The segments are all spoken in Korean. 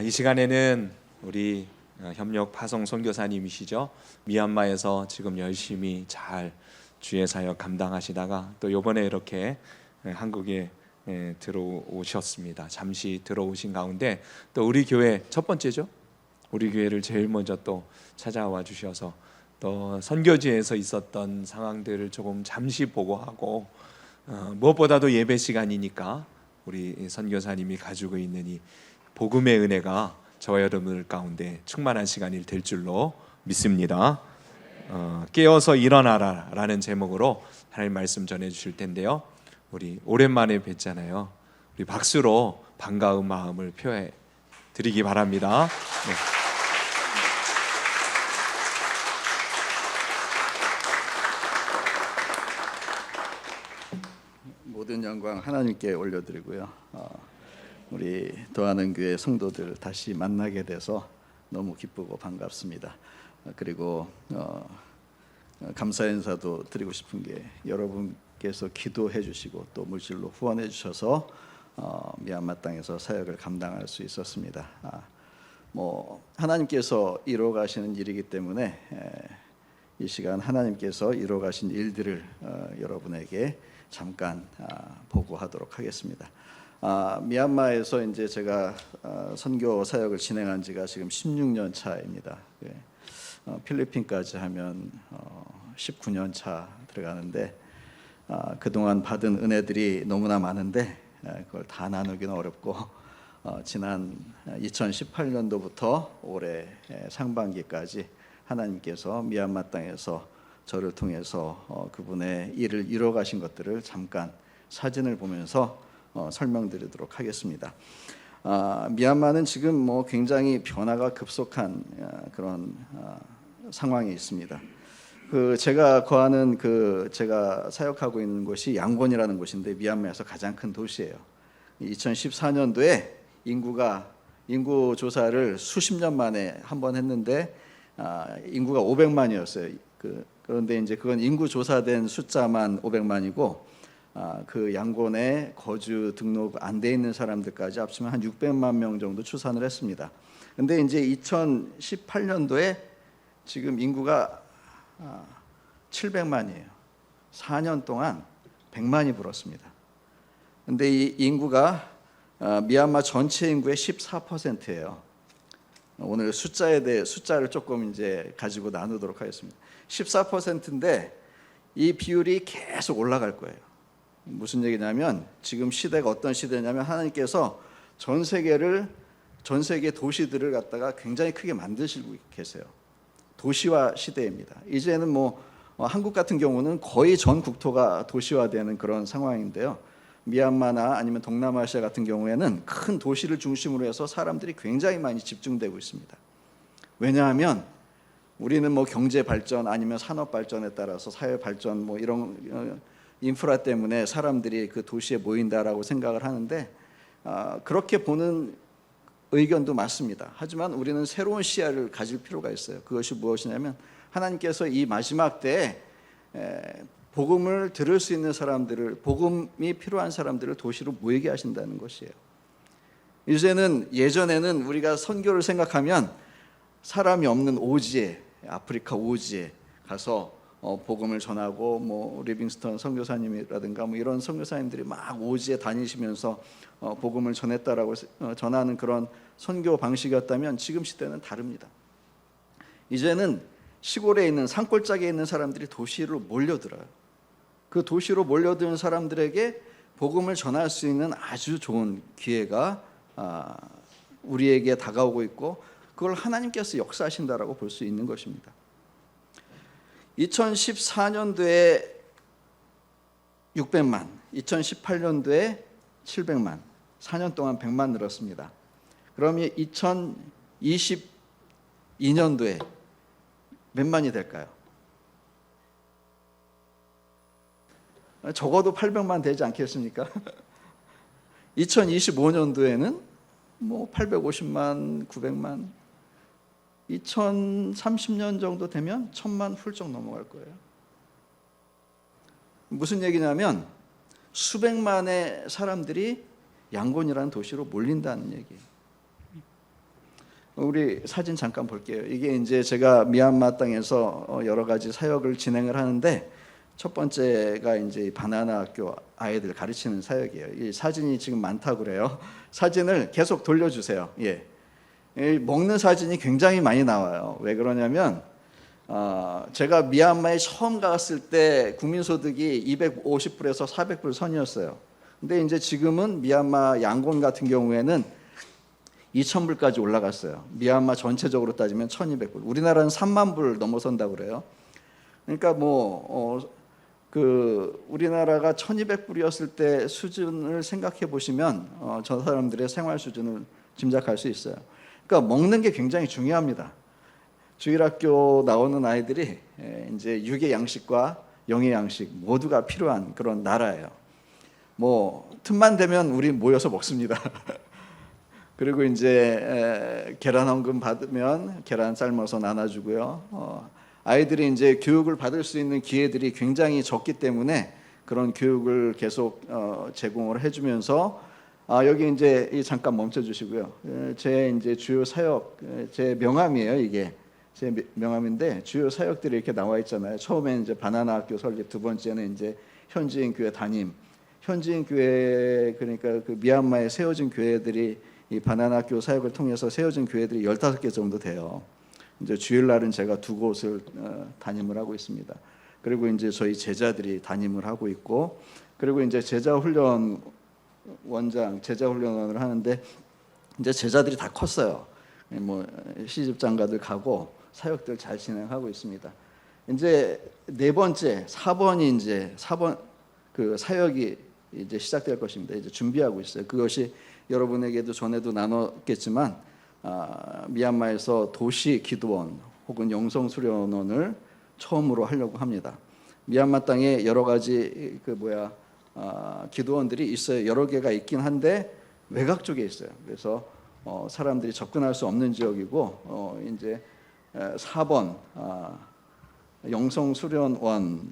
이 시간에는 우리 협력 파송 선교사님이시죠. 미얀마에서 지금 열심히 잘 주의 사역 감당하시다가 또 이번에 이렇게 한국에 들어오셨습니다. 잠시 들어오신 가운데 또 우리 교회 첫 번째죠. 우리 교회를 제일 먼저 또 찾아와 주셔서 또 선교지에서 있었던 상황들을 조금 잠시 보고하고 무엇보다도 예배 시간이니까 우리 선교사님이 가지고 있는 이 복음의 은혜가 저와 여러분 가운데 충만한 시간이 될 줄로 믿습니다. 깨어서 일어나라 라는 제목으로 하나님 말씀 전해 주실 텐데요, 우리 오랜만에 뵙잖아요. 우리 박수로 반가운 마음을 표해 드리기 바랍니다. 네. 모든 영광 하나님께 올려드리고요. 우리 도하는 교회 성도들 다시 만나게 돼서 너무 기쁘고 반갑습니다. 그리고 감사 인사도 드리고 싶은 게 여러분께서 기도해 주시고 또 물질로 후원해 주셔서 미얀마 땅에서 사역을 감당할 수 있었습니다. 하나님께서 이루어 가시는 일이기 때문에 이 시간 하나님께서 이루어 가신 일들을 여러분에게 잠깐 보고하도록 하겠습니다. 미얀마에서 이제 제가 선교 사역을 진행한 지가 지금 16년 차입니다. 필리핀까지 하면 19년 차 들어가는데 그동안 받은 은혜들이 너무나 많은데 그걸 다 나누기는 어렵고 지난 2018년도부터 올해 상반기까지 하나님께서 미얀마 땅에서 저를 통해서 그분의 일을 이루어 가신 것들을 잠깐 사진을 보면서 설명드리도록 하겠습니다. 미얀마는 지금 굉장히 변화가 급속한 그런 상황이 있습니다. 제가 거하는 제가 사역하고 있는 곳이 양곤이라는 곳인데 미얀마에서 가장 큰 도시예요. 2014년도에 인구 조사를 수십 년 만에 한 번 했는데 인구가 500만이었어요. 그런데 이제 그건 인구 조사된 숫자만 500만이고 그 양곤에 거주 등록 안 돼 있는 사람들까지 합치면 한 600만 명 정도 추산을 했습니다. 근데 이제 2018년도에 지금 인구가 700만이에요. 4년 동안 100만이 불었습니다. 근데 이 인구가 미얀마 전체 인구의 14%예요. 오늘 숫자를 조금 이제 가지고 나누도록 하겠습니다. 14%인데 이 비율이 계속 올라갈 거예요. 무슨 얘기냐면 지금 시대가 어떤 시대냐면 하나님께서 전 세계 도시들을 갖다가 굉장히 크게 만드시고 계세요. 도시화 시대입니다. 이제는 한국 같은 경우는 거의 전 국토가 도시화되는 그런 상황인데요. 미얀마나 아니면 동남아시아 같은 경우에는 큰 도시를 중심으로 해서 사람들이 굉장히 많이 집중되고 있습니다. 왜냐하면 우리는 경제 발전 아니면 산업 발전에 따라서 사회 발전 이런 인프라 때문에 사람들이 그 도시에 모인다라고 생각을 하는데 그렇게 보는 의견도 맞습니다. 하지만 우리는 새로운 시야를 가질 필요가 있어요. 그것이 무엇이냐면 하나님께서 이 마지막 때에 복음을 들을 수 있는 사람들을, 복음이 필요한 사람들을 도시로 모이게 하신다는 것이에요. 예전에는 우리가 선교를 생각하면 사람이 없는 오지에, 아프리카 오지에 가서 복음을 전하고 리빙스턴 선교사님이라든가 이런 선교사님들이 막 오지에 다니시면서 복음을 전했다라고 전하는 그런 선교 방식이었다면 지금 시대는 다릅니다. 이제는 시골에 있는 산골짜기에 있는 사람들이 도시로 몰려들어요. 그 도시로 몰려드는 사람들에게 복음을 전할 수 있는 아주 좋은 기회가 우리에게 다가오고 있고 그걸 하나님께서 역사하신다라고 볼 수 있는 것입니다. 2014년도에 600만, 2018년도에 700만, 4년 동안 100만 늘었습니다. 그러면 2022년도에 몇 만이 될까요? 적어도 800만 되지 않겠습니까? 2025년도에는 850만, 900만, 2030년 정도 되면 1000만 훌쩍 넘어갈 거예요. 무슨 얘기냐면 수백만의 사람들이 양곤이라는 도시로 몰린다는 얘기예요. 우리 사진 잠깐 볼게요. 이게 이제 제가 미얀마 땅에서 여러 가지 사역을 진행을 하는데 첫 번째가 이제 이 바나나 학교 아이들 가르치는 사역이에요. 이 사진이 지금 많다고 그래요. 사진을 계속 돌려주세요. 예. 이 먹는 사진이 굉장히 많이 나와요. 왜 그러냐면 제가 미얀마에 처음 갔을 때 국민소득이 250불에서 400불 선이었어요. 근데 이제 지금은 미얀마 양곤 같은 경우에는 2,000불까지 올라갔어요. 미얀마 전체적으로 따지면 1,200불. 우리나라는 3만 불 넘어선다고 그래요. 그러니까 우리나라가 1,200불이었을 때 수준을 생각해 보시면 저 사람들의 생활 수준을 짐작할 수 있어요. 그러니까 먹는 게 굉장히 중요합니다. 주일학교 나오는 아이들이 이제 육의 양식과 영의 양식 모두가 필요한 그런 나라예요. 틈만 되면 우리 모여서 먹습니다. 그리고 이제 계란 헌금 받으면 계란 삶아서 나눠주고요. 아이들이 이제 교육을 받을 수 있는 기회들이 굉장히 적기 때문에 그런 교육을 계속 제공을 해주면서 여기 이제 잠깐 멈춰주시고요. 제 이제 주요 사역 제 명함이에요. 이게 제 명함인데 주요 사역들이 이렇게 나와 있잖아요. 처음에 이제 바나나 학교 설립, 두 번째는 이제 현지인 교회 담임. 현지인 교회 그러니까 그 미얀마에 세워진 교회들이 이 바나나 학교 사역을 통해서 세워진 교회들이 15개 정도 돼요. 이제 주일날은 제가 2곳을 담임을 하고 있습니다. 그리고 이제 저희 제자들이 담임을 하고 있고, 그리고 이제 제자 훈련원을 하는데 이제 제자들이 다 컸어요. 시집장가들 가고 사역들 잘 진행하고 있습니다. 이제 네 번째 4번이 이제 4번 그 사역이 이제 시작될 것입니다. 이제 준비하고 있어요. 그것이 여러분에게도 전에도 나눴겠지만 미얀마에서 도시 기도원 혹은 영성 수련원을 처음으로 하려고 합니다. 미얀마 땅에 여러 가지 기도원들이 있어요. 여러 개가 있긴 한데 외곽 쪽에 있어요. 그래서 사람들이 접근할 수 없는 지역이고 이제 4번 영성 수련원을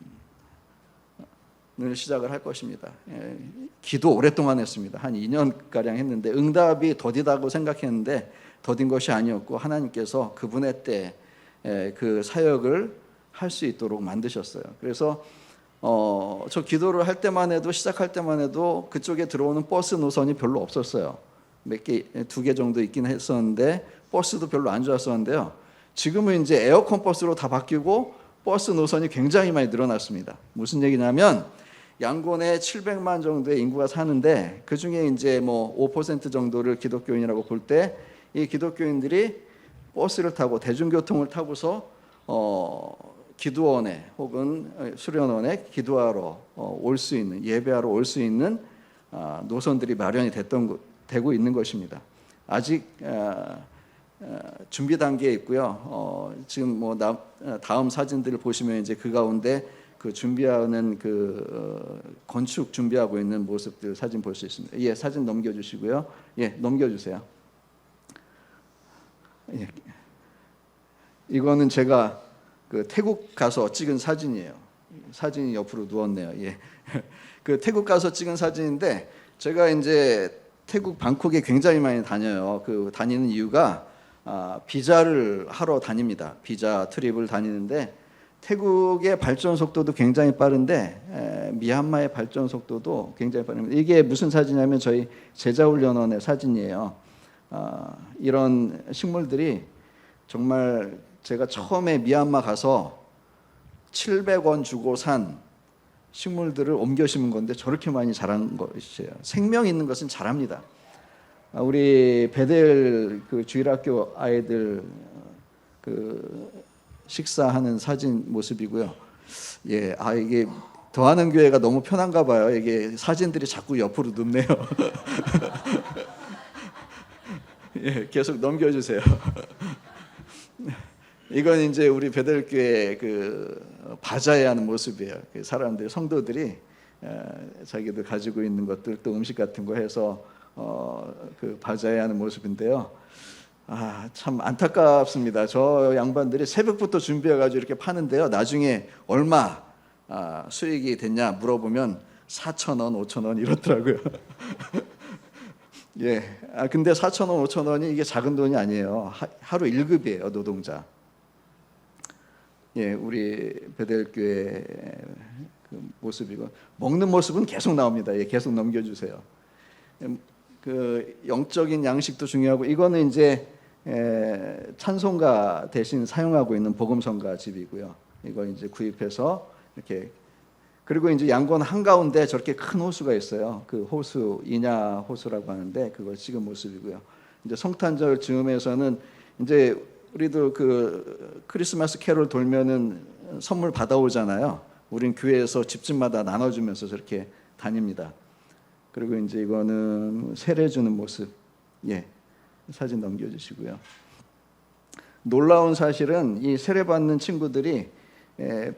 시작을 할 것입니다. 기도 오랫동안 했습니다. 한 2년가량 했는데 응답이 더디다고 생각했는데 더딘 것이 아니었고 하나님께서 그분의 때 그 사역을 할 수 있도록 만드셨어요. 그래서 저 기도를 할 때만 해도 시작할 때만 해도 그쪽에 들어오는 버스 노선이 별로 없었어요. 두 개 정도 있긴 했었는데 버스도 별로 안 좋았었는데요. 지금은 이제 에어컨 버스로 다 바뀌고 버스 노선이 굉장히 많이 늘어났습니다. 무슨 얘기냐면 양곤에 700만 정도의 인구가 사는데 그 중에 이제 5% 정도를 기독교인이라고 볼 때 이 기독교인들이 버스를 타고 대중교통을 타고서 기도원에 혹은 수련원에 기도하러 올 수 있는 예배하러 올 수 있는 노선들이 마련이 되고 있는 것입니다. 아직 준비 단계에 있고요. 지금 다음 사진들을 보시면 이제 그 가운데 그 준비하는 건축 준비하고 있는 모습들 사진 볼 수 있습니다. 예, 사진 넘겨주시고요. 예, 넘겨주세요. 예. 이거는 제가 태국 가서 찍은 사진이에요. 사진이 옆으로 누웠네요. 예. 태국 가서 찍은 사진인데 제가 이제 태국 방콕에 굉장히 많이 다녀요. 다니는 이유가 비자를 하러 다닙니다. 비자 트립을 다니는데 태국의 발전 속도도 굉장히 빠른데 미얀마의 발전 속도도 굉장히 빠릅니다. 이게 무슨 사진이냐면 저희 제자훈련원의 사진이에요. 이런 식물들이 정말 제가 처음에 미얀마 가서 700원 주고 산 식물들을 옮겨 심은 건데 저렇게 많이 자란 것이에요. 생명 있는 것은 자랍니다. 우리 베델 주일학교 아이들 식사하는 사진 모습이고요. 예, 이게 더하는 교회가 너무 편한가 봐요. 이게 사진들이 자꾸 옆으로 눕네요. 예, 계속 넘겨주세요. 이건 이제 우리 베델교회 바자회 하는 모습이에요. 사람들 성도들이 자기들 가지고 있는 것들 또 음식 같은 거 해서 바자회 하는 모습인데요. 참 안타깝습니다. 저 양반들이 새벽부터 준비해가지고 이렇게 파는데요. 나중에 얼마 수익이 됐냐 물어보면 4,000원, 5,000원 이렇더라고요. 예. 근데 4,000원, 5,000원이 이게 작은 돈이 아니에요. 하루 1급이에요, 노동자. 예, 우리 베델교회 그 모습이고 먹는 모습은 계속 나옵니다. 예, 계속 넘겨주세요. 그 영적인 양식도 중요하고 이거는 이제 찬송가 대신 사용하고 있는 복음성가 집이고요. 이거 이제 구입해서 이렇게 그리고 이제 양곤 한가운데 저렇게 큰 호수가 있어요. 그 호수 이냐 호수라고 하는데 그걸 찍은 모습이고요. 이제 성탄절 즈음에서는 이제 우리도 그 크리스마스 캐롤 돌면은 선물 받아오잖아요. 우린 교회에서 집집마다 나눠주면서 저렇게 다닙니다. 그리고 이제 이거는 세례 주는 모습. 예, 사진 넘겨주시고요. 놀라운 사실은 이 세례 받는 친구들이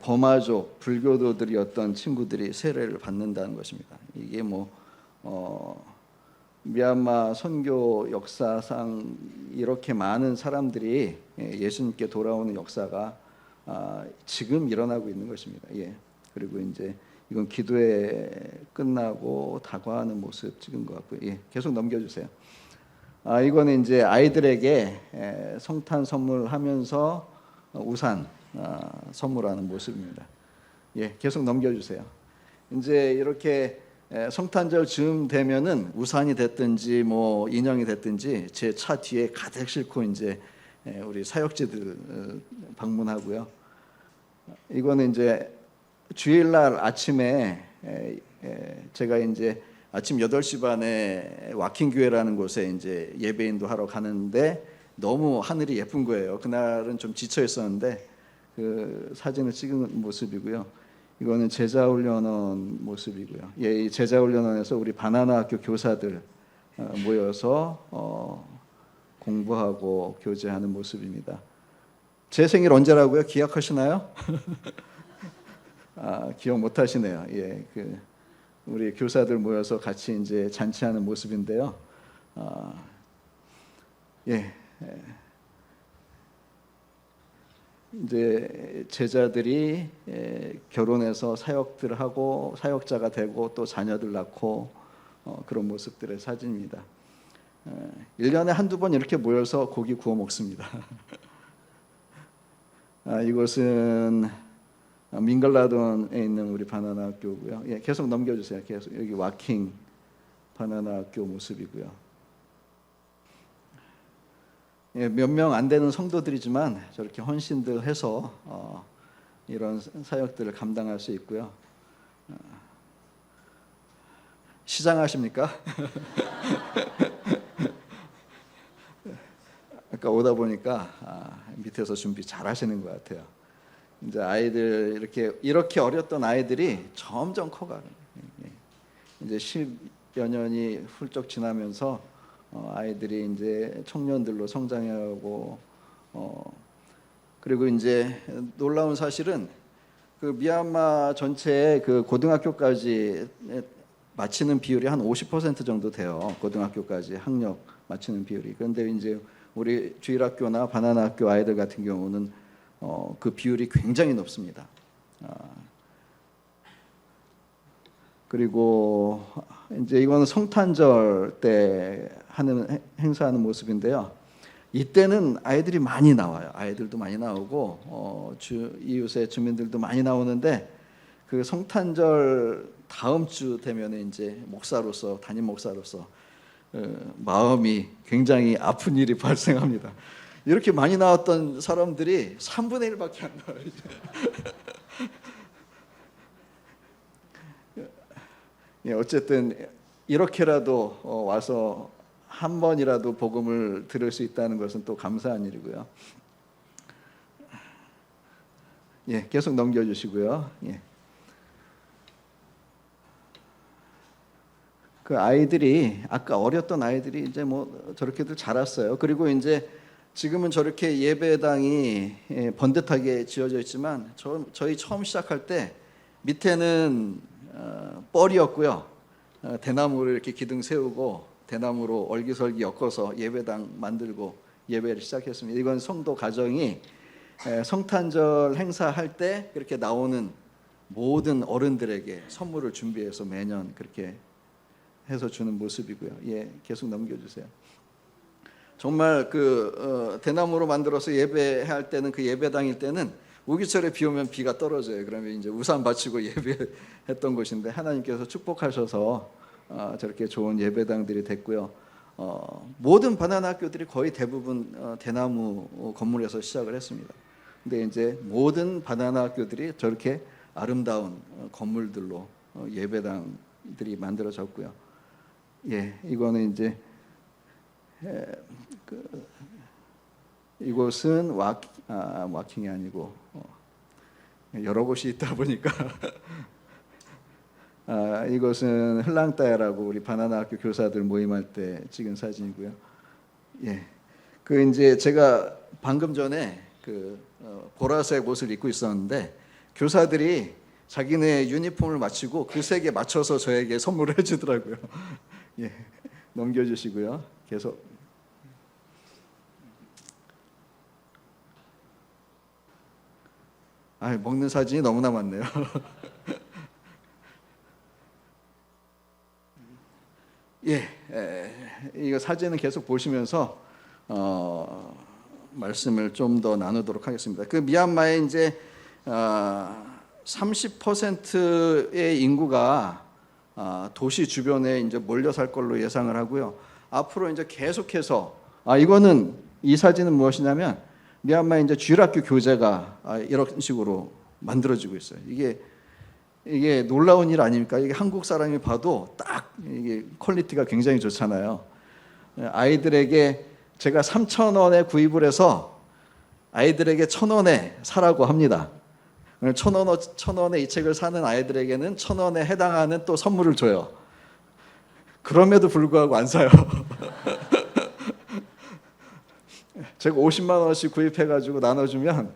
버마족 불교도들이었던 친구들이 세례를 받는다는 것입니다. 이게 미얀마 선교 역사상 이렇게 많은 사람들이 예수님께 돌아오는 역사가 지금 일어나고 있는 것입니다. 예. 그리고 이제 이건 기도회 끝나고 다과하는 모습 찍은 것 같고요. 예. 계속 넘겨주세요. 이거는 이제 아이들에게 성탄 선물하면서 우산 선물하는 모습입니다. 예. 계속 넘겨주세요. 이제 이렇게 성탄절 즈음 되면은 우산이 됐든지 뭐 인형이 됐든지 제 차 뒤에 가득 싣고 이제 우리 사역지들 방문하고요. 이거는 이제 주일날 아침에 제가 이제 아침 8시 반에 와킹교회라는 곳에 이제 예배인도 하러 가는데 너무 하늘이 예쁜 거예요. 그날은 좀 지쳐 있었는데 그 사진을 찍은 모습이고요. 이거는 제자훈련원 모습이고요. 예, 이 제자훈련원에서 우리 바나나 학교 교사들 모여서 공부하고 교제하는 모습입니다. 제 생일 언제라고요? 기억하시나요? 기억 못 하시네요. 예, 우리 교사들 모여서 같이 이제 잔치하는 모습인데요. 이제 제자들이 결혼해서 사역들 하고 사역자가 되고 또 자녀들 낳고 그런 모습들의 사진입니다. 1년에 한두 번 이렇게 모여서 고기 구워 먹습니다. 이곳은 민갈라돈에 있는 우리 바나나 학교고요. 예, 계속 넘겨주세요. 계속 여기 와킹 바나나 학교 모습이고요. 예, 몇 명 안 되는 성도들이지만 저렇게 헌신들 해서 이런 사역들을 감당할 수 있고요. 시장하십니까? 아까 오다 보니까 밑에서 준비 잘 하시는 것 같아요. 이제 아이들 이렇게 어렸던 아이들이 점점 커가요. 이제 10여 년이 훌쩍 지나면서 아이들이 이제 청년들로 성장하고 그리고 이제 놀라운 사실은 그 미얀마 전체의 그 고등학교까지 마치는 비율이 한 50% 정도 돼요. 고등학교까지 학력 마치는 비율이. 그런데 이제 우리 주일학교나 바나나 학교 아이들 같은 경우는 그 비율이 굉장히 높습니다. 그리고 이제 이거는 성탄절 때 하는 행사하는 모습인데요. 이때는 아이들이 많이 나와요. 아이들도 많이 나오고 이웃의 주민들도 많이 나오는데 그 성탄절 다음 주 되면 이제 목사로서 담임 목사로서 마음이 굉장히 아픈 일이 발생합니다. 이렇게 많이 나왔던 사람들이 3분의 1밖에 안 나와요. 예, 어쨌든 이렇게라도 와서 한 번이라도 복음을 들을 수 있다는 것은 또 감사한 일이고요. 예, 계속 넘겨주시고요. 예. 그 아이들이 아까 어렸던 아이들이 이제 뭐 저렇게들 자랐어요. 그리고 이제 지금은 저렇게 예배당이 번듯하게 지어져 있지만 저희 처음 시작할 때 밑에는 뻘이었고요. 대나무를 이렇게 기둥 세우고 대나무로 얼기설기 엮어서 예배당 만들고 예배를 시작했습니다. 이건 성도 가정이 성탄절 행사할 때 그렇게 나오는 모든 어른들에게 선물을 준비해서 매년 그렇게 해서 주는 모습이고요. 예, 계속 넘겨주세요. 정말 그 대나무로 만들어서 예배할 때는 그 예배당일 때는 우기철에 비 오면 비가 떨어져요. 그러면 이제 우산 받치고 예배했던 곳인데 하나님께서 축복하셔서 저렇게 좋은 예배당들이 됐고요. 모든 바나나 학교들이 거의 대부분 대나무 건물에서 시작을 했습니다. 근데 이제 모든 바나나 학교들이 저렇게 아름다운 건물들로 예배당들이 만들어졌고요. 예, 이거는 이제 이곳은 와킹이 아니고 여러 곳이 있다 보니까 이것은 흘랑따야라고 우리 바나나 학교 교사들 모임할 때 찍은 사진이고요. 예, 그 이제 제가 방금 전에 그 보라색 옷을 입고 있었는데 교사들이 자기네 유니폼을 맞추고 그 색에 맞춰서 저에게 선물을 해주더라고요. 예, 넘겨주시고요. 계속. 먹는 사진이 너무나 많네요. 예, 이거 사진은 계속 보시면서 말씀을 좀 더 나누도록 하겠습니다. 그 미얀마에 이제 30%의 인구가 도시 주변에 이제 몰려 살 걸로 예상을 하고요. 앞으로 이제 계속해서 이거는 이 사진은 무엇이냐면 미얀마의 이제 주일학교 교재가 이런 식으로 만들어지고 있어요. 이게 놀라운 일 아닙니까? 이게 한국 사람이 봐도 딱 이게 퀄리티가 굉장히 좋잖아요. 아이들에게 제가 3,000원에 구입을 해서 아이들에게 1,000원에 사라고 합니다. 1,000원에 이 책을 사는 아이들에게는 1,000원에 해당하는 또 선물을 줘요. 그럼에도 불구하고 안 사요. 제가 50만 원씩 구입해가지고 나눠주면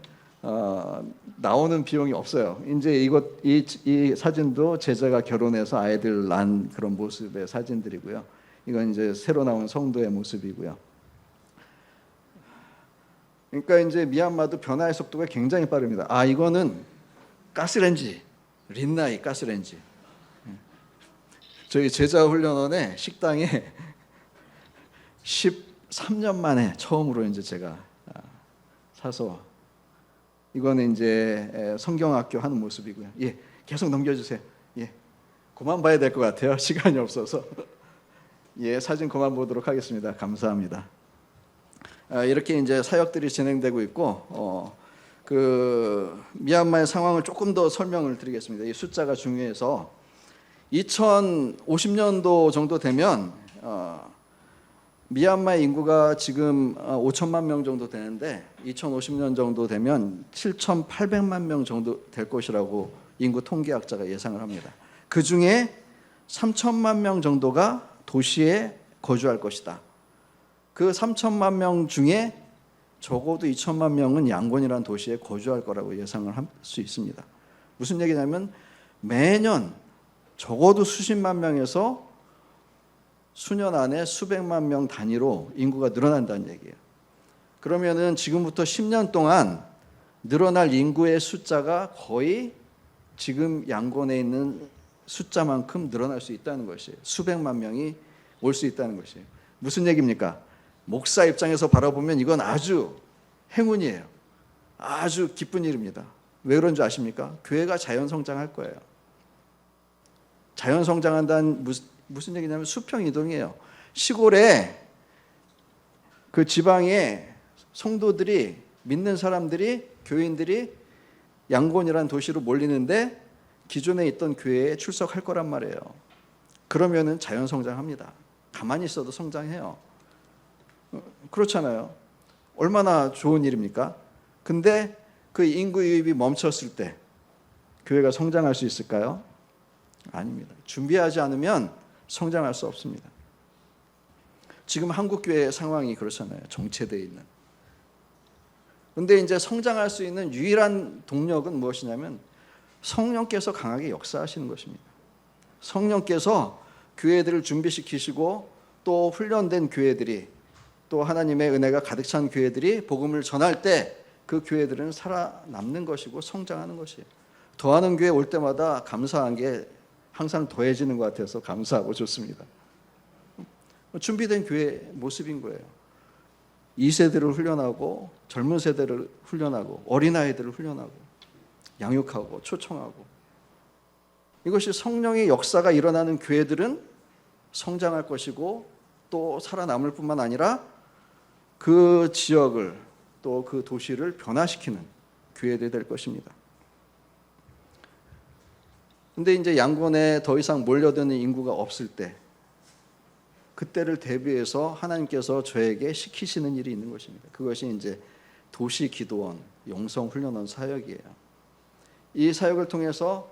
나오는 비용이 없어요. 이제 이 사진도 제자가 결혼해서 아이들 낳은 그런 모습의 사진들이고요. 이건 이제 새로 나온 성도의 모습이고요. 그러니까 이제 미얀마도 변화의 속도가 굉장히 빠릅니다. 이거는 가스레인지, 린나이 가스레인지. 저희 제자 훈련원의 식당에 13년 만에 처음으로 이제 제가 사서 이거는 이제 성경학교 하는 모습이고요. 예, 계속 넘겨주세요. 예, 그만 봐야 될 것 같아요. 시간이 없어서. 예, 사진 그만 보도록 하겠습니다. 감사합니다. 이렇게 이제 사역들이 진행되고 있고, 그 미얀마의 상황을 조금 더 설명을 드리겠습니다. 이 숫자가 중요해서 2050년도 정도 되면 미얀마의 인구가 지금 5천만 명 정도 되는데 2050년 정도 되면 7,800만 명 정도 될 것이라고 인구 통계학자가 예상을 합니다. 그 중에 3천만 명 정도가 도시에 거주할 것이다. 그 3천만 명 중에 적어도 2천만 명은 양곤이라는 도시에 거주할 거라고 예상을 할 수 있습니다. 무슨 얘기냐면 매년 적어도 수십만 명에서 수년 안에 수백만 명 단위로 인구가 늘어난다는 얘기예요. 그러면은 지금부터 10년 동안 늘어날 인구의 숫자가 거의 지금 양곤에 있는 숫자만큼 늘어날 수 있다는 것이에요. 수백만 명이 올 수 있다는 것이에요. 무슨 얘기입니까? 목사 입장에서 바라보면 이건 아주 행운이에요. 아주 기쁜 일입니다. 왜 그런 줄 아십니까? 교회가 자연 성장할 거예요. 자연 성장한다는 무슨 얘기냐면 수평 이동이에요. 시골에 그 지방에 성도들이 믿는 사람들이 교인들이 양곤이라는 도시로 몰리는데 기존에 있던 교회에 출석할 거란 말이에요. 그러면은 자연 성장합니다. 가만히 있어도 성장해요. 그렇잖아요. 얼마나 좋은 일입니까? 근데 그 인구 유입이 멈췄을 때 교회가 성장할 수 있을까요? 아닙니다. 준비하지 않으면 성장할 수 없습니다. 지금 한국 교회의 상황이 그렇잖아요. 정체되어 있는. 그런데 이제 성장할 수 있는 유일한 동력은 무엇이냐면 성령께서 강하게 역사하시는 것입니다. 성령께서 교회들을 준비시키시고 또 훈련된 교회들이 또 하나님의 은혜가 가득 찬 교회들이 복음을 전할 때 그 교회들은 살아남는 것이고 성장하는 것이에요. 더하는 교회 올 때마다 감사한 게 항상 더해지는 것 같아서 감사하고 좋습니다. 준비된 교회 모습인 거예요. 2세대를 훈련하고 젊은 세대를 훈련하고 어린아이들을 훈련하고 양육하고 초청하고, 이것이 성령의 역사가 일어나는 교회들은 성장할 것이고 또 살아남을 뿐만 아니라 그 지역을 또 그 도시를 변화시키는 교회들이 될 것입니다. 근데 이제 양곤에 더 이상 몰려드는 인구가 없을 때, 그때를 대비해서 하나님께서 저에게 시키시는 일이 있는 것입니다. 그것이 이제 도시 기도원, 영성 훈련원 사역이에요. 이 사역을 통해서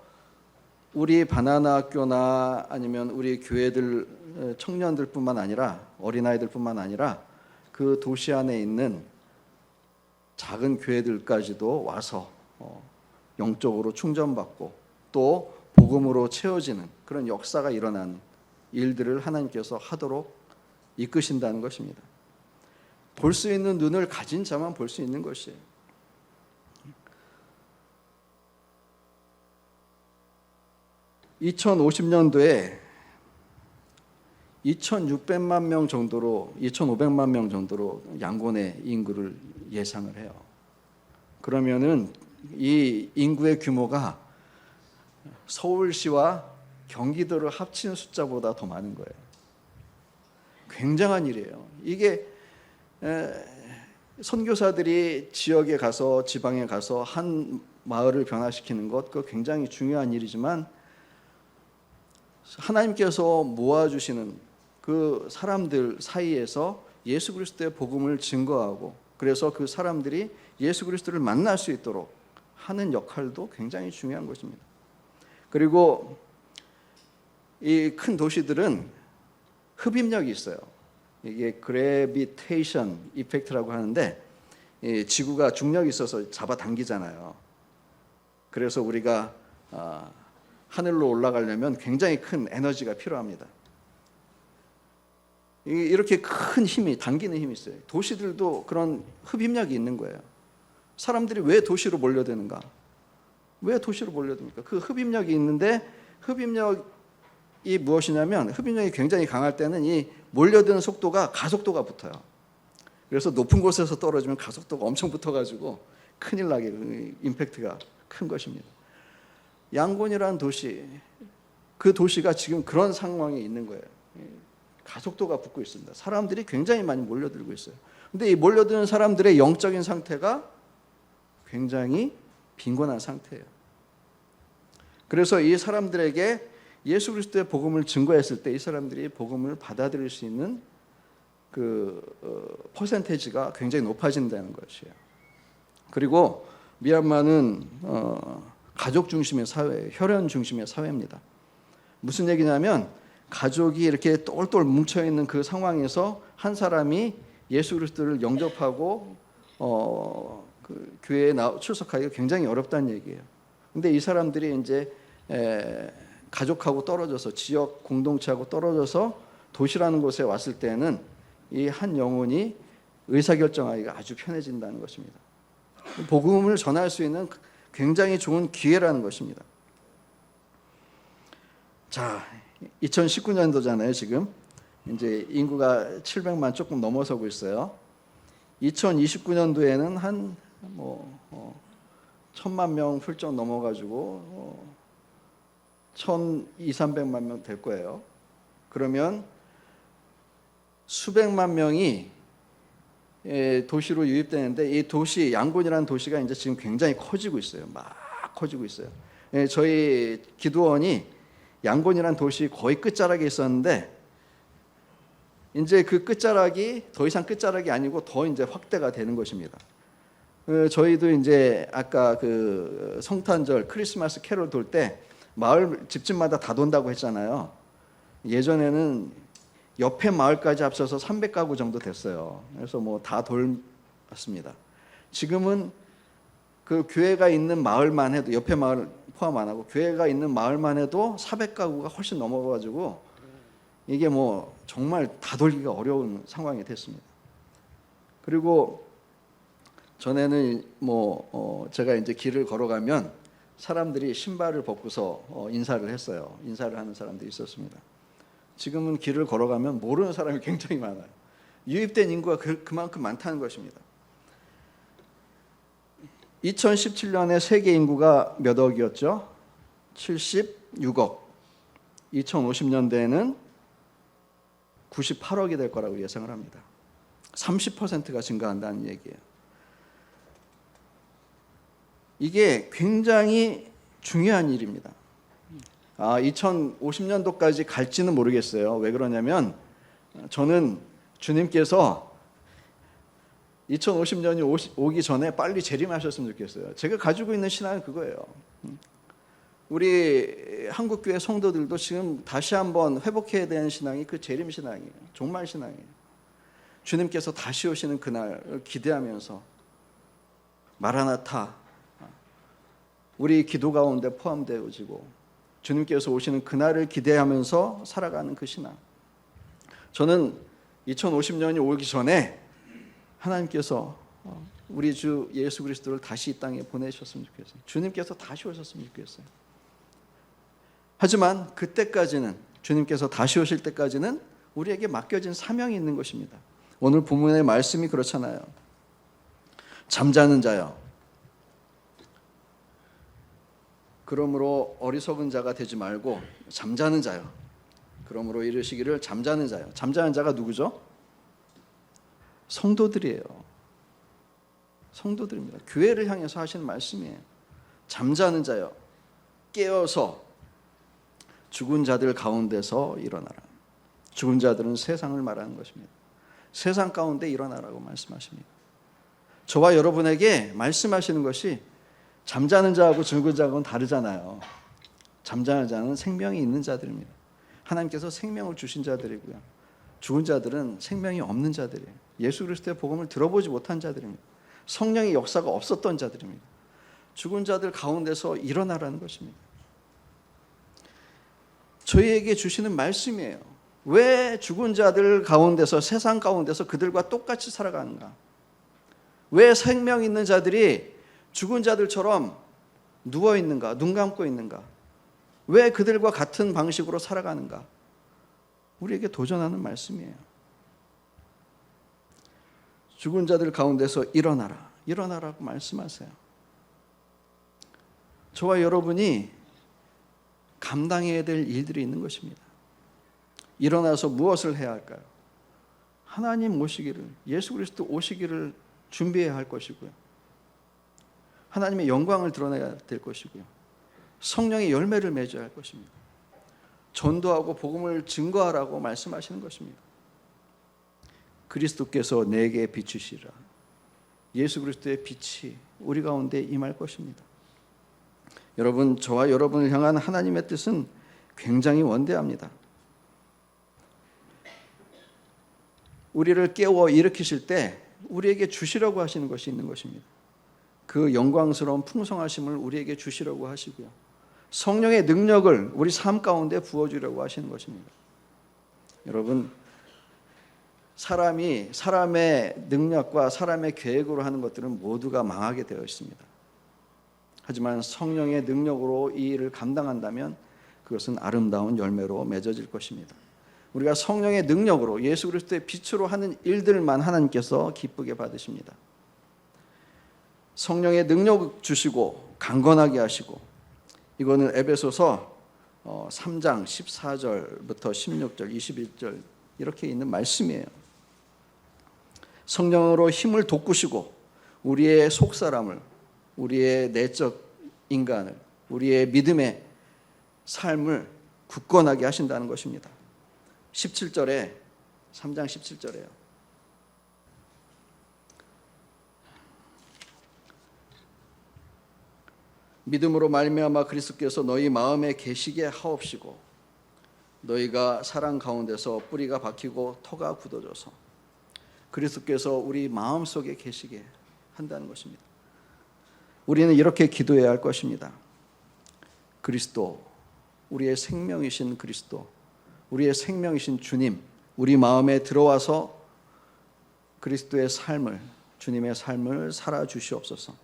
우리 바나나 학교나 아니면 우리 교회들 청년들뿐만 아니라 어린아이들뿐만 아니라 그 도시 안에 있는 작은 교회들까지도 와서 영적으로 충전받고 또 복음으로 채워지는 그런 역사가 일어나는 일들을 하나님께서 하도록 이끄신다는 것입니다. 볼 수 있는 눈을 가진 자만 볼 수 있는 것이에요. (2050년도에) 2,600만 명 정도로 2,500만 명 정도로 양곤의 인구를 예상을 해요. 그러면은 이 인구의 규모가 서울시와 경기도를 합친 숫자보다 더 많은 거예요. 굉장한 일이에요. 이게 선교사들이 지역에 가서 지방에 가서 한 마을을 변화시키는 것, 그거 굉장히 중요한 일이지만 하나님께서 모아주시는 그 사람들 사이에서 예수 그리스도의 복음을 증거하고, 그래서 그 사람들이 예수 그리스도를 만날 수 있도록 하는 역할도 굉장히 중요한 것입니다. 그리고 이 큰 도시들은 흡입력이 있어요. 이게 그래비테이션 이펙트라고 하는데, 지구가 중력이 있어서 잡아당기잖아요. 그래서 우리가 하늘로 올라가려면 굉장히 큰 에너지가 필요합니다. 이렇게 큰 힘이, 당기는 힘이 있어요. 도시들도 그런 흡입력이 있는 거예요. 사람들이 왜 도시로 몰려드는가? 왜 도시로 몰려듭니까? 그 흡입력이 있는데, 흡입력이 무엇이냐면, 흡입력이 굉장히 강할 때는 이 몰려드는 속도가 가속도가 붙어요. 그래서 높은 곳에서 떨어지면 가속도가 엄청 붙어가지고 큰일 나게 임팩트가 큰 것입니다. 양곤이라는 도시, 그 도시가 지금 그런 상황에 있는 거예요. 가속도가 붙고 있습니다. 사람들이 굉장히 많이 몰려들고 있어요. 근데 이 몰려드는 사람들의 영적인 상태가 굉장히 빈곤한 상태예요. 그래서 이 사람들에게 예수 그리스도의 복음을 증거했을 때 이 사람들이 복음을 받아들일 수 있는 그 퍼센테이지가 굉장히 높아진다는 것이에요. 그리고 미얀마는 가족 중심의 사회예요. 혈연 중심의 사회입니다. 무슨 얘기냐면, 가족이 이렇게 똘똘 뭉쳐 있는 그 상황에서 한 사람이 예수 그리스도를 영접하고 그 교회에 출석하기가 굉장히 어렵다는 얘기예요. 근데 이 사람들이 이제 가족하고 떨어져서, 지역 공동체하고 떨어져서 도시라는 곳에 왔을 때는 이 한 영혼이 의사결정하기가 아주 편해진다는 것입니다. 복음을 전할 수 있는 굉장히 좋은 기회라는 것입니다. 자, 2019년도잖아요. 지금 이제 인구가 700만 조금 넘어서고 있어요. 2029년도에는 한 1,000만 명 훌쩍 넘어가지고 1,200~300만 명 될 거예요. 그러면 수백만 명이 도시로 유입되는데, 이 도시, 양곤이라는 도시가 이제 지금 굉장히 커지고 있어요. 막 커지고 있어요. 저희 기도원이 양곤이라는 도시 거의 끝자락에 있었는데, 이제 그 끝자락이 더 이상 끝자락이 아니고 더 이제 확대가 되는 것입니다. 저희도 이제 아까 그 성탄절 크리스마스 캐롤 돌 때 마을 집집마다 다 돈다고 했잖아요. 예전에는 옆에 마을까지 합쳐서 300가구 정도 됐어요. 그래서 뭐 다 돌았습니다. 지금은 그 교회가 있는 마을만 해도, 옆에 마을 포함 안 하고 교회가 있는 마을만 해도 400가구가 훨씬 넘어가지고 이게 뭐 정말 다 돌기가 어려운 상황이 됐습니다. 그리고 전에는 제가 이제 길을 걸어가면 사람들이 신발을 벗고서 인사를 했어요. 인사를 하는 사람들이 있었습니다. 지금은 길을 걸어가면 모르는 사람이 굉장히 많아요. 유입된 인구가 그만큼 많다는 것입니다. 2017년에 세계 인구가 몇 억이었죠? 76억. 2050년대에는 98억이 될 거라고 예상을 합니다. 30%가 증가한다는 얘기예요. 이게 굉장히 중요한 일입니다. 2050년도까지 갈지는 모르겠어요. 왜 그러냐면 저는 주님께서 2050년이 오기 전에 빨리 재림하셨으면 좋겠어요. 제가 가지고 있는 신앙은 그거예요. 우리 한국교회 성도들도 지금 다시 한번 회복해야 되는 신앙이 그 재림 신앙이에요. 종말 신앙이에요. 주님께서 다시 오시는 그날을 기대하면서 마라나타, 우리 기도 가운데 포함되어지고 주님께서 오시는 그날을 기대하면서 살아가는 그 신앙. 저는 2050년이 오기 전에 하나님께서 우리 주 예수 그리스도를 다시 이 땅에 보내셨으면 좋겠어요. 주님께서 다시 오셨으면 좋겠어요. 하지만 그때까지는, 주님께서 다시 오실 때까지는 우리에게 맡겨진 사명이 있는 것입니다. 오늘 본문의 말씀이 그렇잖아요. 잠자는 자여, 그러므로 어리석은 자가 되지 말고 잠자는 자여, 그러므로 이르시기를 잠자는 자여. 잠자는 자가 누구죠? 성도들이에요. 성도들입니다. 교회를 향해서 하시는 말씀이에요. 잠자는 자여, 깨어서 죽은 자들 가운데서 일어나라. 죽은 자들은 세상을 말하는 것입니다. 세상 가운데 일어나라고 말씀하십니다. 저와 여러분에게 말씀하시는 것이 잠자는 자하고 죽은 자하고는 다르잖아요. 잠자는 자는 생명이 있는 자들입니다. 하나님께서 생명을 주신 자들이고요. 죽은 자들은 생명이 없는 자들이에요. 예수 그리스도의 복음을 들어보지 못한 자들입니다. 성령의 역사가 없었던 자들입니다. 죽은 자들 가운데서 일어나라는 것입니다. 저희에게 주시는 말씀이에요. 왜 죽은 자들 가운데서, 세상 가운데서 그들과 똑같이 살아가는가? 왜 생명 있는 자들이 죽은 자들처럼 누워 있는가? 눈 감고 있는가? 왜 그들과 같은 방식으로 살아가는가? 우리에게 도전하는 말씀이에요. 죽은 자들 가운데서 일어나라, 일어나라고 말씀하세요. 저와 여러분이 감당해야 될 일들이 있는 것입니다. 일어나서 무엇을 해야 할까요? 하나님 오시기를, 예수 그리스도 오시기를 준비해야 할 것이고요. 하나님의 영광을 드러내야 될 것이고요. 성령의 열매를 맺어야 할 것입니다. 전도하고 복음을 증거하라고 말씀하시는 것입니다. 그리스도께서 내게 비추시라. 예수 그리스도의 빛이 우리 가운데 임할 것입니다. 여러분, 저와 여러분을 향한 하나님의 뜻은 굉장히 원대합니다. 우리를 깨워 일으키실 때 우리에게 주시려고 하시는 것이 있는 것입니다. 그 영광스러운 풍성하심을 우리에게 주시려고 하시고요. 성령의 능력을 우리 삶 가운데 부어주려고 하시는 것입니다. 여러분, 사람이 사람의 능력과 사람의 계획으로 하는 것들은 모두가 망하게 되어 있습니다. 하지만 성령의 능력으로 이 일을 감당한다면 그것은 아름다운 열매로 맺어질 것입니다. 우리가 성령의 능력으로 예수 그리스도의 빛으로 하는 일들만 하나님께서 기쁘게 받으십니다. 성령의 능력 주시고 강건하게 하시고, 이거는 에베소서 3장 14절부터 16절, 21절 이렇게 있는 말씀이에요. 성령으로 힘을 돋구시고 우리의 속사람을, 우리의 내적 인간을, 우리의 믿음의 삶을 굳건하게 하신다는 것입니다. 17절에, 3장 17절에요. 믿음으로 말미암아 그리스도께서 너희 마음에 계시게 하옵시고 너희가 사랑 가운데서 뿌리가 박히고 터가 굳어져서, 그리스도께서 우리 마음속에 계시게 한다는 것입니다. 우리는 이렇게 기도해야 할 것입니다. 그리스도, 우리의 생명이신 그리스도, 우리의 생명이신 주님, 우리 마음에 들어와서 그리스도의 삶을, 주님의 삶을 살아주시옵소서.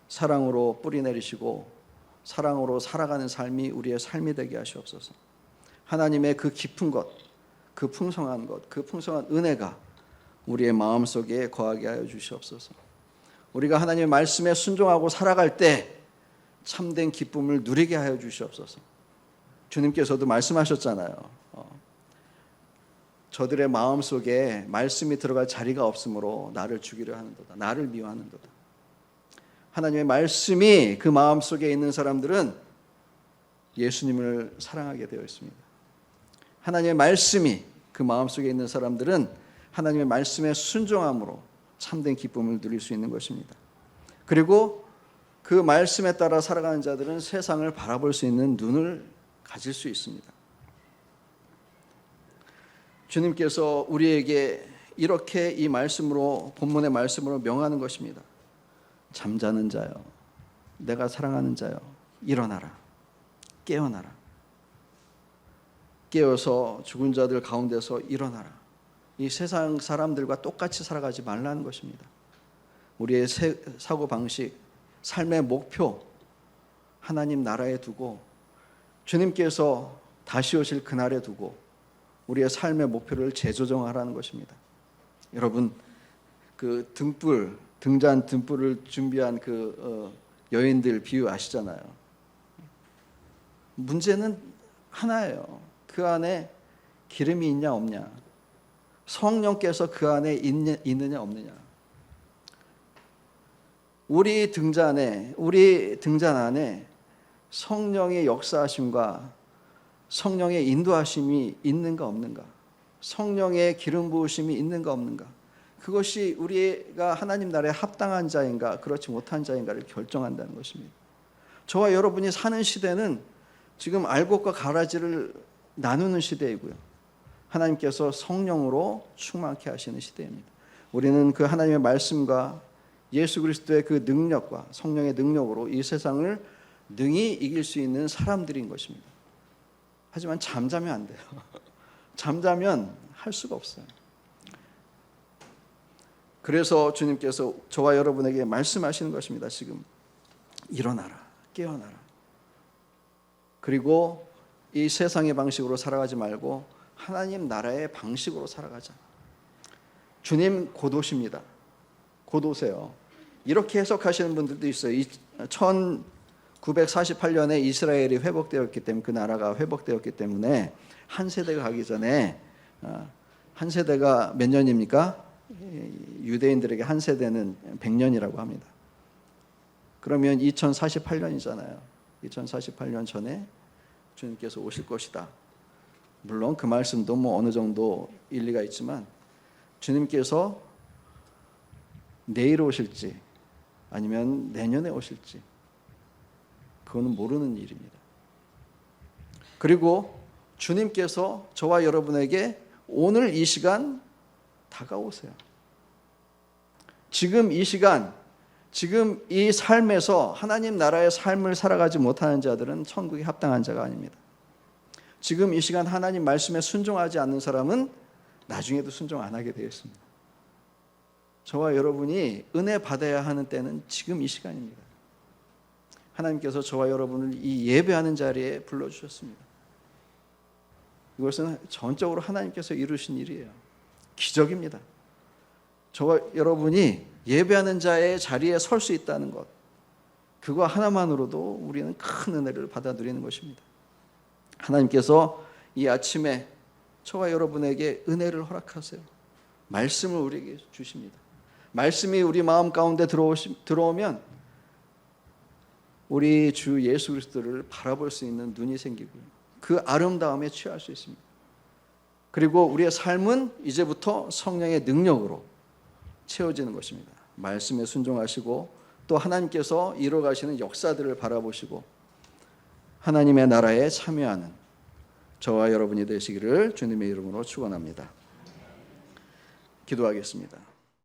사랑으로 뿌리 내리시고 사랑으로 살아가는 삶이 우리의 삶이 되게 하시옵소서. 하나님의 그 깊은 것, 그 풍성한 것, 그 풍성한 은혜가 우리의 마음속에 거하게 하여 주시옵소서. 우리가 하나님의 말씀에 순종하고 살아갈 때 참된 기쁨을 누리게 하여 주시옵소서. 주님께서도 말씀하셨잖아요. 저들의 마음속에 말씀이 들어갈 자리가 없으므로 나를 죽이려 하는도다. 나를 미워하는도다. 하나님의 말씀이 그 마음속에 있는 사람들은 예수님을 사랑하게 되어 있습니다. 하나님의 말씀이 그 마음속에 있는 사람들은 하나님의 말씀에 순종함으로 참된 기쁨을 누릴 수 있는 것입니다. 그리고 그 말씀에 따라 살아가는 자들은 세상을 바라볼 수 있는 눈을 가질 수 있습니다. 주님께서 우리에게 이렇게 이 말씀으로, 본문의 말씀으로 명하는 것입니다. 잠자는 자여, 내가 사랑하는 자여, 일어나라, 깨어나라. 깨어서 죽은 자들 가운데서 일어나라. 이 세상 사람들과 똑같이 살아가지 말라는 것입니다. 우리의 사고방식, 삶의 목표, 하나님 나라에 두고 주님께서 다시 오실 그날에 두고 우리의 삶의 목표를 재조정하라는 것입니다. 여러분, 그 등잔 등불을 준비한 그 여인들 비유 아시잖아요. 문제는 하나예요. 그 안에 기름이 있냐 없냐, 성령께서 그 안에 있느냐 없느냐. 우리 등잔 안에 성령의 역사하심과 성령의 인도하심이 있는가 없는가, 성령의 기름 부으심이 있는가 없는가, 그것이 우리가 하나님 나라에 합당한 자인가 그렇지 못한 자인가를 결정한다는 것입니다. 저와 여러분이 사는 시대는 지금 알곡과 가라지를 나누는 시대이고요, 하나님께서 성령으로 충만케 하시는 시대입니다. 우리는 그 하나님의 말씀과 예수 그리스도의 그 능력과 성령의 능력으로 이 세상을 능히 이길 수 있는 사람들인 것입니다. 하지만 잠자면 안 돼요. 잠자면 할 수가 없어요. 그래서 주님께서 저와 여러분에게 말씀하시는 것입니다. 지금 일어나라, 깨어나라. 그리고 이 세상의 방식으로 살아가지 말고 하나님 나라의 방식으로 살아가자. 주님 곧 오십니다. 곧 오세요. 이렇게 해석하시는 분들도 있어요. 1948년에 이스라엘이 회복되었기 때문에, 그 나라가 회복되었기 때문에 한 세대가 가기 전에, 한 세대가 몇 년입니까? 유대인들에게 한 세대는 100년이라고 합니다. 그러면 2048년이잖아요. 2048년 전에 주님께서 오실 것이다. 물론 그 말씀도 어느 정도 일리가 있지만 주님께서 내일 오실지 아니면 내년에 오실지 그거는 모르는 일입니다. 그리고 주님께서 저와 여러분에게 오늘 이 시간 다가오세요. 지금 이 시간, 지금 이 삶에서 하나님 나라의 삶을 살아가지 못하는 자들은 천국에 합당한 자가 아닙니다. 지금 이 시간 하나님 말씀에 순종하지 않는 사람은 나중에도 순종 안 하게 되어 있습니다. 저와 여러분이 은혜 받아야 하는 때는 지금 이 시간입니다. 하나님께서 저와 여러분을 이 예배하는 자리에 불러주셨습니다. 이것은 전적으로 하나님께서 이루신 일이에요. 기적입니다. 저와 여러분이 예배하는 자의 자리에 설 수 있다는 것, 그거 하나만으로도 우리는 큰 은혜를 받아 누리는 것입니다. 하나님께서 이 아침에 저와 여러분에게 은혜를 허락하세요. 말씀을 우리에게 주십니다. 말씀이 우리 마음 가운데 들어오면 우리 주 예수 그리스도를 바라볼 수 있는 눈이 생기고요, 그 아름다움에 취할 수 있습니다. 그리고 우리의 삶은 이제부터 성령의 능력으로 채워지는 것입니다. 말씀에 순종하시고 또 하나님께서 이루어가시는 역사들을 바라보시고 하나님의 나라에 참여하는 저와 여러분이 되시기를 주님의 이름으로 축원합니다. 기도하겠습니다.